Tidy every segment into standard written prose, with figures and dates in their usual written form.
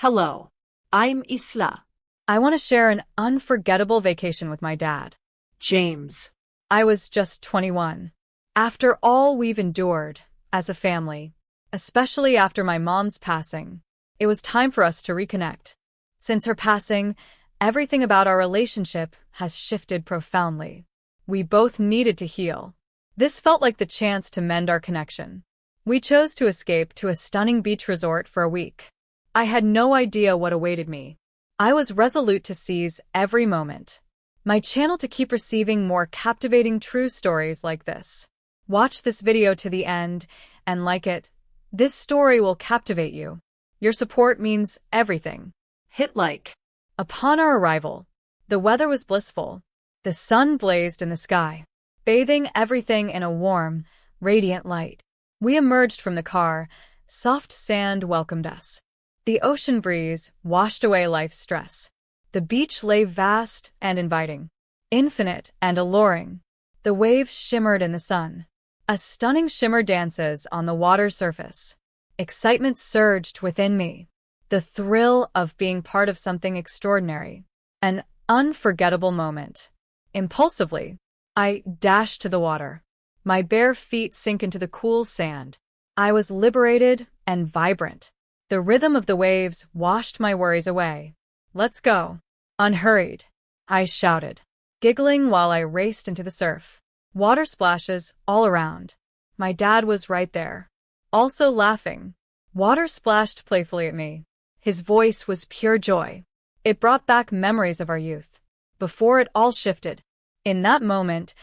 Hello, I'm Isla. I want to share an unforgettable vacation with my dad. James. I was just 21. After all we've endured as a family, especially after my mom's passing, it was time for us to reconnect. Since her passing, everything about our relationship has shifted profoundly. We both needed to heal. This felt like the chance to mend our connection. We chose to escape to a stunning beach resort for a week. I had no idea what awaited me. I was resolute to seize every moment. My channel to keep receiving more captivating true stories like this. Watch this video to the end and like it. This story will captivate you. Your support means everything. Hit like. Upon our arrival, the weather was blissful. The sun blazed in the sky, bathing everything in a warm, radiant light. We emerged from the car. Soft sand welcomed us. The ocean breeze washed away life's stress. The beach lay vast and inviting, infinite and alluring. The waves shimmered in the sun. A stunning shimmer dances on the water's surface. Excitement surged within me. The thrill of being part of something extraordinary. An unforgettable moment. Impulsively, I dashed to the water. My bare feet sink into the cool sand. I was liberated and vibrant. The rhythm of the waves washed my worries away. Let's go. Unhurried, I shouted, giggling while I raced into the surf. Water splashes all around. My dad was right there, also laughing. Water splashed playfully at me. His voice was pure joy. It brought back memories of our youth, before it all shifted. In that moment,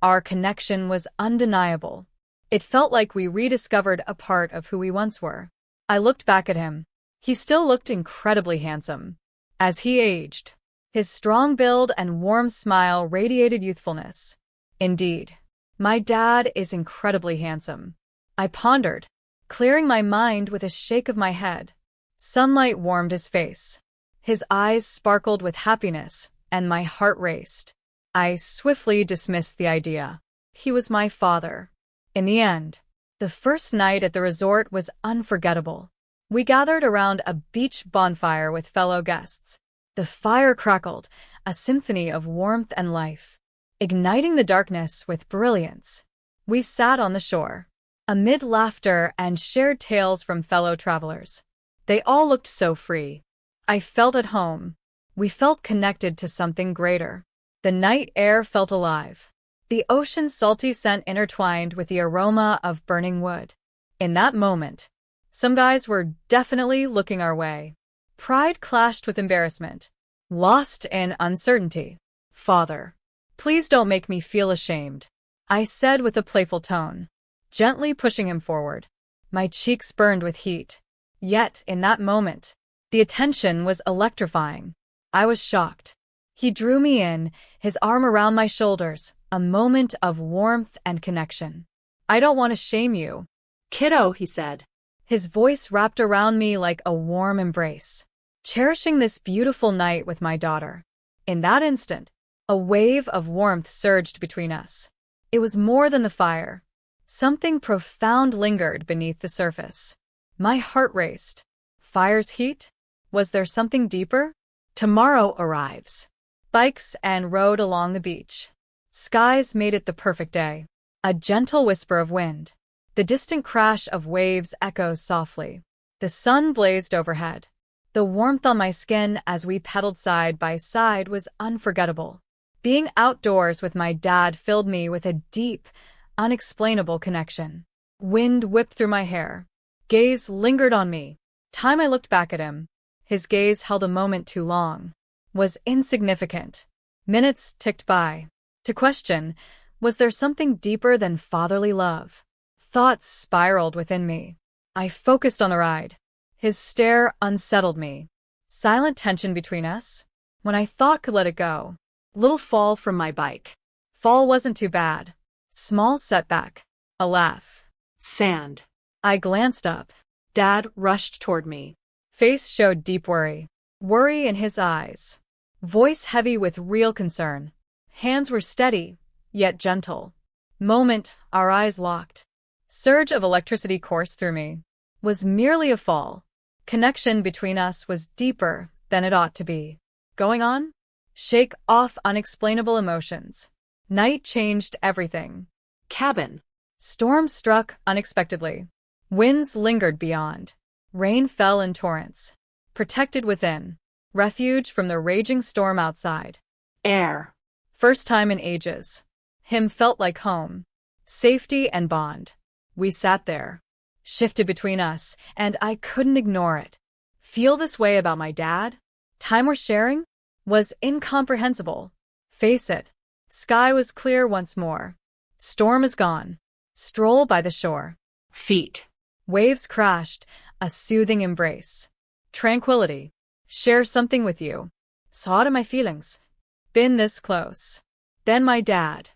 our connection was undeniable. It felt like we rediscovered a part of who we once were. I looked back at him. He still looked incredibly handsome. As he aged, his strong build and warm smile radiated youthfulness. Indeed, my dad is incredibly handsome. I pondered, clearing my mind with a shake of my head. Sunlight warmed his face. His eyes sparkled with happiness, and my heart raced. I swiftly dismissed the idea. He was my father. In the end, the first night at the resort was unforgettable. We gathered around a beach bonfire with fellow guests. The fire crackled, a symphony of warmth and life, igniting the darkness with brilliance. We sat on the shore, amid laughter and shared tales from fellow travelers. They all looked so free. I felt at home. We felt connected to something greater. The night air felt alive. The ocean's salty scent intertwined with the aroma of burning wood. In that moment, some guys were definitely looking our way. Pride clashed with embarrassment, lost in uncertainty. "Father, please don't make me feel ashamed," I said with a playful tone, gently pushing him forward. My cheeks burned with heat. Yet, in that moment, the attention was electrifying. I was shocked. He drew me in, his arm around my shoulders, a moment of warmth and connection. "I don't want to shame you, Kiddo," he said. His voice wrapped around me like a warm embrace. Cherishing this beautiful night with my daughter. In that instant, a wave of warmth surged between us. It was more than the fire. Something profound lingered beneath the surface. My heart raced. Fire's heat? Was there something deeper? Tomorrow arrives. Bikes and rode along the beach. Skies made it the perfect day. A gentle whisper of wind. The distant crash of waves echoes softly. The sun blazed overhead. The warmth on my skin as we pedaled side by side was unforgettable. Being outdoors with my dad filled me with a deep, unexplainable connection. Wind whipped through my hair. Gaze lingered on me. Time I looked back at him. His gaze held a moment too long. Was insignificant. Minutes ticked by. To question, was there something deeper than fatherly love? Thoughts spiraled within me. I focused on the ride. His stare unsettled me. Silent tension between us. When I thought could let it go. Little fall from my bike. Fall wasn't too bad. Small setback. A laugh. Sand. I glanced up. Dad rushed toward me. Face showed deep worry. Worry in his eyes. Voice heavy with real concern. Hands were steady, yet gentle. Moment, our eyes locked. Surge of electricity coursed through me. Was merely a fall. Connection between us was deeper than it ought to be. Going on? Shake off unexplainable emotions. Night changed everything. Cabin. Storm struck unexpectedly. Winds lingered beyond. Rain fell in torrents. Protected within. Refuge from the raging storm outside. Air. First time in ages. Him felt like home. Safety and bond. We sat there. Shifted between us, and I couldn't ignore it. Feel this way about my dad? Time we're sharing? Was incomprehensible. Face it. Sky was clear once more. Storm is gone. Stroll by the shore. Feet. Waves crashed, a soothing embrace. Tranquility. Share something with you. Saw it in my feelings. Been this close. Then my dad.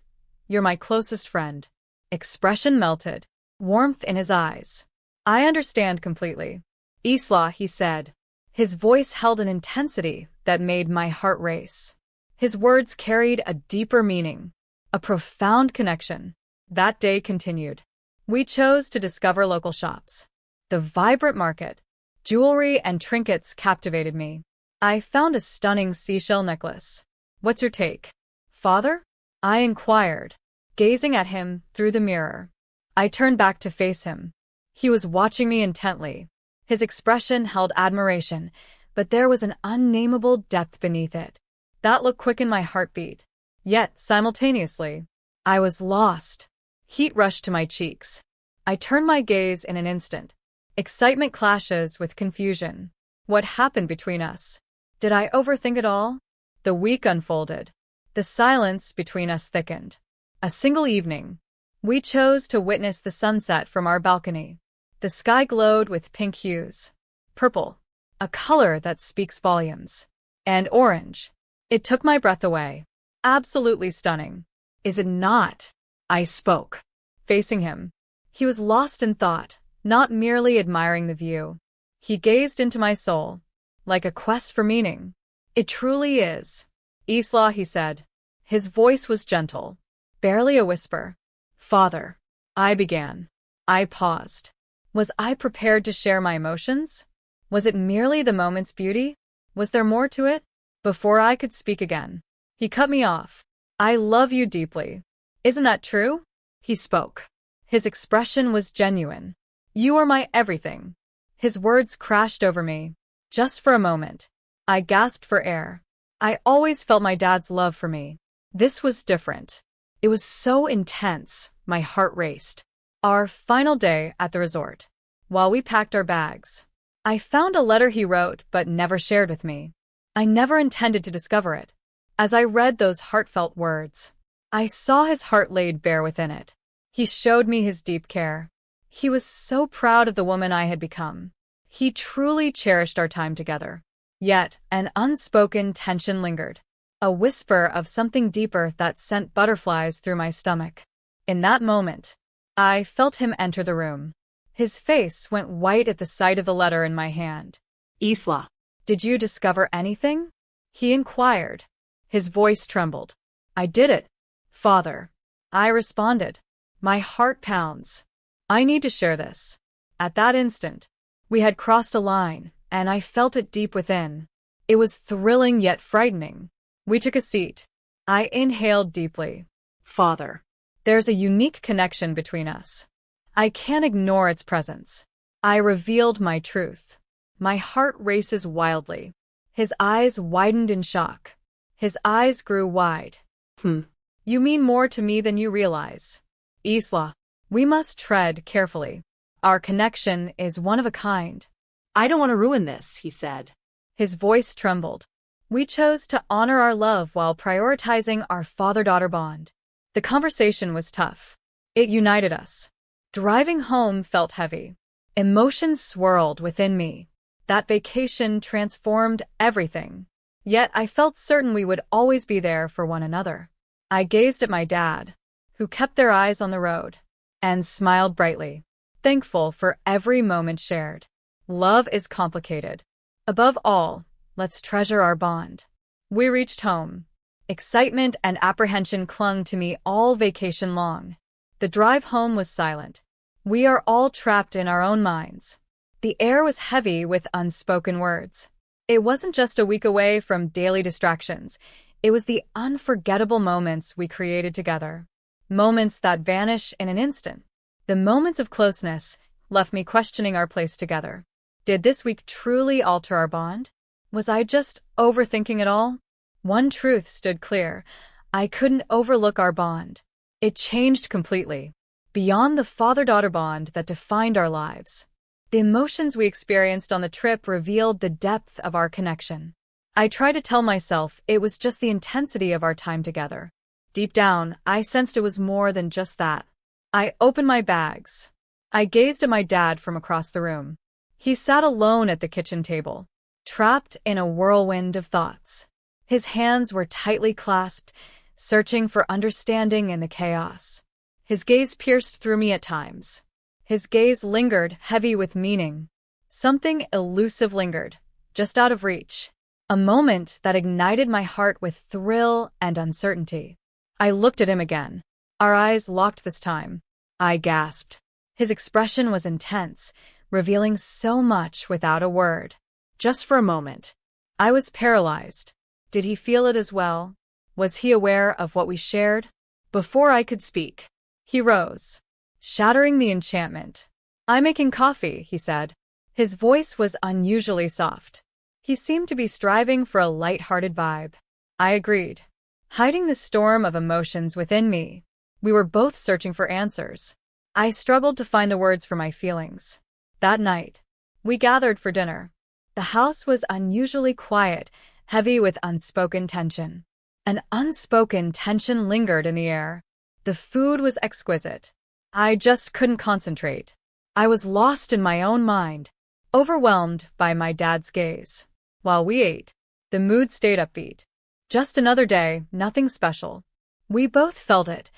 You're my closest friend. Expression melted. Warmth in his eyes. I understand completely. Isla, he said. His voice held an intensity that made my heart race. His words carried a deeper meaning. A profound connection. That day continued. We chose to discover local shops. The vibrant market, jewelry and trinkets captivated me. I found a stunning seashell necklace. What's your take, father? I inquired, gazing at him through the mirror. I turned back to face him. He was watching me intently. His expression held admiration, but there was an unnameable depth beneath it. That look quickened my heartbeat. Yet, simultaneously, I was lost. Heat rushed to my cheeks. I turned my gaze in an instant. Excitement clashes with confusion. What happened between us? Did I overthink it all? The week unfolded. The silence between us thickened. A single evening. We chose to witness the sunset from our balcony. The sky glowed with pink hues. Purple, a color that speaks volumes. And orange. It took my breath away. Absolutely stunning. Is it not? I spoke, facing him. He was lost in thought, not merely admiring the view. He gazed into my soul, like a quest for meaning. It truly is. Isla, he said. His voice was gentle, barely a whisper. Father, I began. I paused. Was I prepared to share my emotions? Was it merely the moment's beauty? Was there more to it? Before I could speak again, he cut me off. I love you deeply. Isn't that true? He spoke. His expression was genuine. You are my everything. His words crashed over me. Just for a moment. I gasped for air. I always felt my dad's love for me. This was different. It was so intense, my heart raced. Our final day at the resort. While we packed our bags, I found a letter he wrote but never shared with me. I never intended to discover it. As I read those heartfelt words, I saw his heart laid bare within it. He showed me his deep care. He was so proud of the woman I had become. He truly cherished our time together. Yet, an unspoken tension lingered. A whisper of something deeper that sent butterflies through my stomach. In that moment, I felt him enter the room. His face went white at the sight of the letter in my hand. Isla. Did you discover anything? He inquired. His voice trembled. I did it, Father. I responded. My heart pounds. I need to share this. At that instant, we had crossed a line, and I felt it deep within. It was thrilling yet frightening. We took a seat. I inhaled deeply. Father. There's a unique connection between us. I can't ignore its presence. I revealed my truth. My heart races wildly. His eyes widened in shock. His eyes grew wide. You mean more to me than you realize. Isla, we must tread carefully. Our connection is one of a kind. I don't want to ruin this, he said. His voice trembled. We chose to honor our love while prioritizing our father-daughter bond. The conversation was tough. It united us. Driving home felt heavy. Emotions swirled within me. That vacation transformed everything. Yet I felt certain we would always be there for one another. I gazed at my dad, who kept their eyes on the road, and smiled brightly, thankful for every moment shared. Love is complicated. Above all, let's treasure our bond. We reached home. Excitement and apprehension clung to me all vacation long. The drive home was silent. We are all trapped in our own minds. The air was heavy with unspoken words. It wasn't just a week away from daily distractions. It was the unforgettable moments we created together. Moments that vanish in an instant. The moments of closeness left me questioning our place together. Did this week truly alter our bond? Was I just overthinking it all? One truth stood clear. I couldn't overlook our bond. It changed completely, beyond the father-daughter bond that defined our lives. The emotions we experienced on the trip revealed the depth of our connection. I tried to tell myself it was just the intensity of our time together. Deep down, I sensed it was more than just that. I opened my bags. I gazed at my dad from across the room. He sat alone at the kitchen table, trapped in a whirlwind of thoughts. His hands were tightly clasped, searching for understanding in the chaos. His gaze pierced through me at times. His gaze lingered, heavy with meaning. Something elusive lingered, just out of reach. A moment that ignited my heart with thrill and uncertainty. I looked at him again. Our eyes locked this time. I gasped. His expression was intense, revealing so much without a word. Just for a moment. I was paralyzed. Did he feel it as well? Was he aware of what we shared? Before I could speak, he rose, shattering the enchantment. "I'm making coffee," he said. His voice was unusually soft. He seemed to be striving for a light-hearted vibe. I agreed, hiding the storm of emotions within me. We were both searching for answers. I struggled to find the words for my feelings. That night, we gathered for dinner. The house was unusually quiet, heavy with unspoken tension. An unspoken tension lingered in the air. The food was exquisite. I just couldn't concentrate. I was lost in my own mind, overwhelmed by my dad's gaze. While we ate, the mood stayed upbeat. Just another day, nothing special. We both felt it,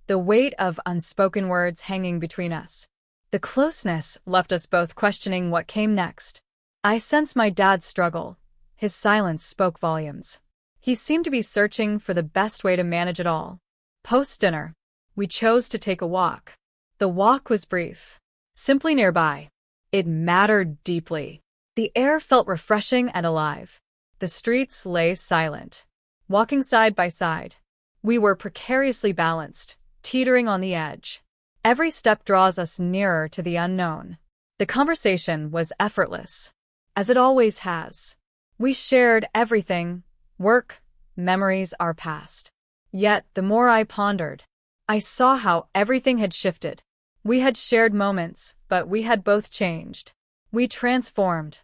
the weight of unspoken words hanging between us. The closeness left us both questioning what came next. I sensed my dad's struggle. His silence spoke volumes. He seemed to be searching for the best way to manage it all. Post-dinner, we chose to take a walk. The walk was brief, simply nearby. It mattered deeply. The air felt refreshing and alive. The streets lay silent. Walking side by side, we were precariously balanced, teetering on the edge. Every step draws us nearer to the unknown. The conversation was effortless, as it always has. We shared everything: work, memories, our past. Yet, the more I pondered, I saw how everything had shifted. We had shared moments, but we had both changed. We transformed.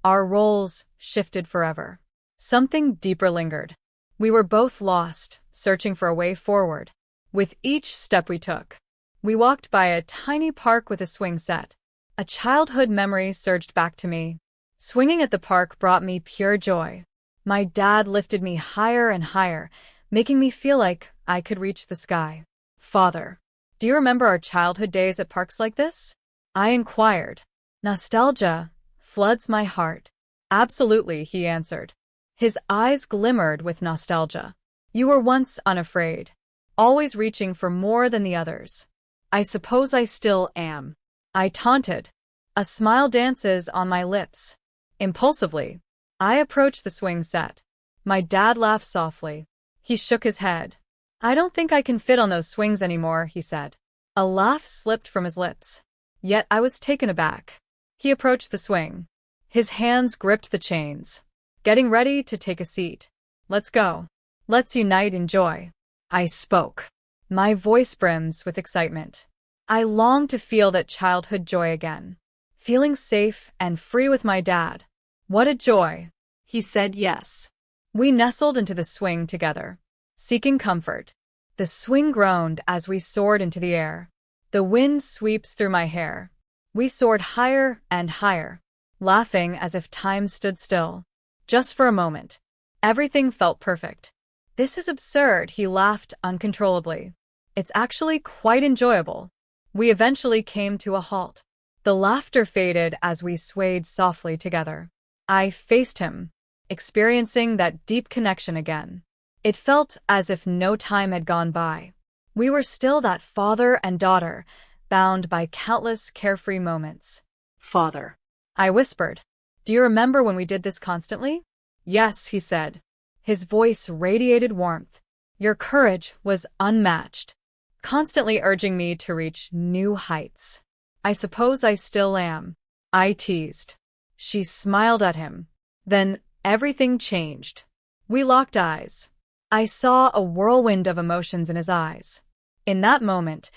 Our roles shifted forever. Something deeper lingered. We were both lost, searching for a way forward. With each step we took, we walked by a tiny park with a swing set. A childhood memory surged back to me. Swinging at the park brought me pure joy. My dad lifted me higher and higher, making me feel like I could reach the sky. "Father, do you remember our childhood days at parks like this?" I inquired. "Nostalgia floods my heart." "Absolutely," he answered. His eyes glimmered with nostalgia. "You were once unafraid, always reaching for more than the others." "I suppose I still am," I taunted. A smile dances on my lips. Impulsively, I approached the swing set. My dad laughed softly. He shook his head. "I don't think I can fit on those swings anymore," he said. A laugh slipped from his lips. Yet I was taken aback. He approached the swing. His hands gripped the chains, getting ready to take a seat. "Let's go. Let's unite in joy." I spoke. My voice brims with excitement. I longed to feel that childhood joy again. Feeling safe and free with my dad. What a joy. He said yes. We nestled into the swing together, seeking comfort. The swing groaned as we soared into the air. The wind sweeps through my hair. We soared higher and higher, laughing as if time stood still. Just for a moment, everything felt perfect. "This is absurd," he laughed uncontrollably. "It's actually quite enjoyable." We eventually came to a halt. The laughter faded as we swayed softly together. I faced him, experiencing that deep connection again. It felt as if no time had gone by. We were still that father and daughter, bound by countless carefree moments. "Father." I whispered. Do you remember when we did this constantly? Yes, he said. His voice radiated warmth. Your courage was unmatched, constantly urging me to reach new heights. I suppose I still am, I teased. She smiled at him. Then everything changed. We locked eyes. I saw a whirlwind of emotions in his eyes. In that moment,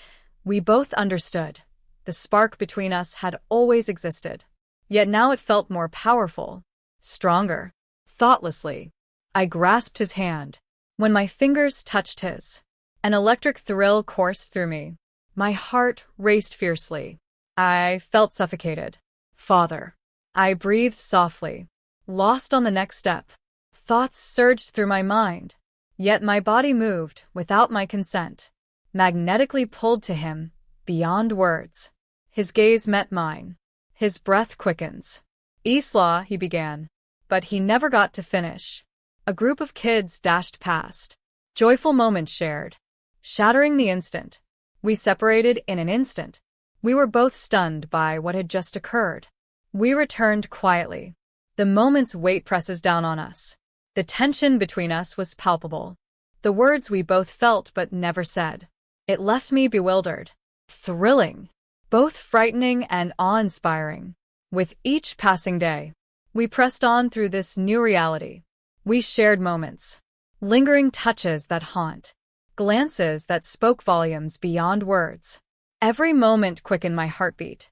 we both understood. The spark between us had always existed. Yet now it felt more powerful, stronger. Thoughtlessly, I grasped his hand. When my fingers touched his, an electric thrill coursed through me. My heart raced fiercely. I felt suffocated. Father. I breathed softly, lost on the next step. Thoughts surged through my mind, yet my body moved without my consent, magnetically pulled to him, beyond words. His gaze met mine. His breath quickens. Isla, he began, but he never got to finish. A group of kids dashed past. Joyful moments shared. Shattering the instant. We separated in an instant. We were both stunned by what had just occurred. We returned quietly. The moment's weight presses down on us. The tension between us was palpable. The words we both felt but never said. It left me bewildered. Thrilling. Both frightening and awe-inspiring. With each passing day, we pressed on through this new reality. We shared moments. Lingering touches that haunt. Glances that spoke volumes beyond words. Every moment quickened my heartbeat.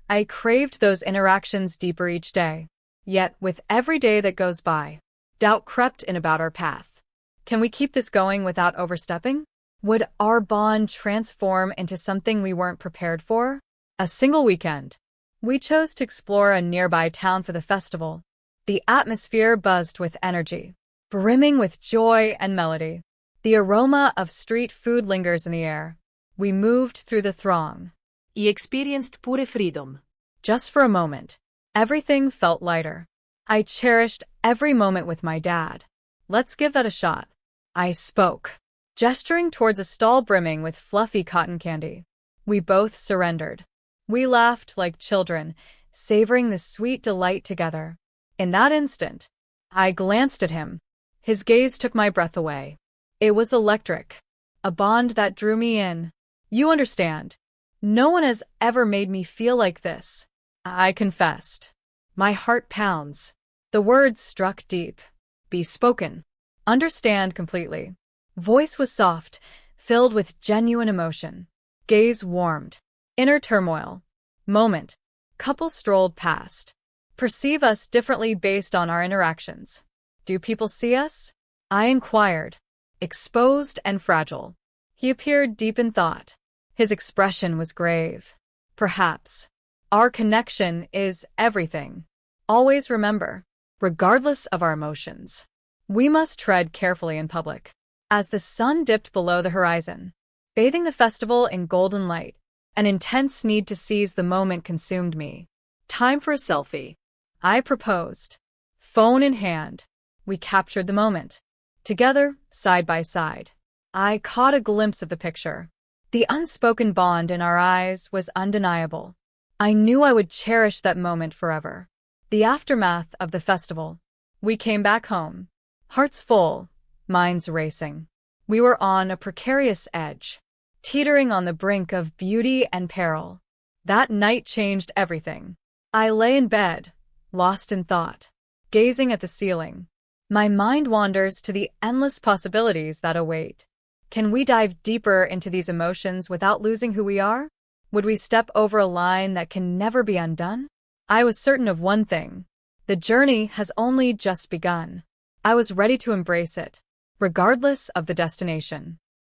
I craved those interactions deeper each day. Yet, with every day that goes by, doubt crept in about our path. Can we keep this going without overstepping? Would our bond transform into something we weren't prepared for? A single weekend. We chose to explore a nearby town for the festival. The atmosphere buzzed with energy, brimming with joy and melody. The aroma of street food lingers in the air. We moved through the throng. I experienced pure freedom. Just for a moment, everything felt lighter. I cherished every moment with my dad. Let's give that a shot. I spoke, gesturing towards a stall brimming with fluffy cotton candy. We both surrendered. We laughed like children, savoring the sweet delight together. In that instant, I glanced at him. His gaze took my breath away. It was electric, a bond that drew me in. You understand. No one has ever made me feel like this, I confessed. My heart pounds. The words struck deep. Be spoken. Understand completely. Voice was soft, filled with genuine emotion. Gaze warmed. Inner turmoil. Moment. Couple strolled past. Perceive us differently based on our interactions. Do people see us? I inquired. Exposed and fragile. He appeared deep in thought. His expression was grave. Perhaps. Our connection is everything. Always remember, regardless of our emotions, we must tread carefully in public. As the sun dipped below the horizon, bathing the festival in golden light, an intense need to seize the moment consumed me. Time for a selfie. I proposed. Phone in hand, we captured the moment. Together, side by side. I caught a glimpse of the picture. The unspoken bond in our eyes was undeniable. I knew I would cherish that moment forever. The aftermath of the festival. We came back home. Hearts full, minds racing. We were on a precarious edge, teetering on the brink of beauty and peril. That night changed everything. I lay in bed, lost in thought, gazing at the ceiling. My mind wanders to the endless possibilities that await. Can we dive deeper into these emotions without losing who we are? Would we step over a line that can never be undone? I was certain of one thing. The journey has only just begun. I was ready to embrace it, regardless of the destination.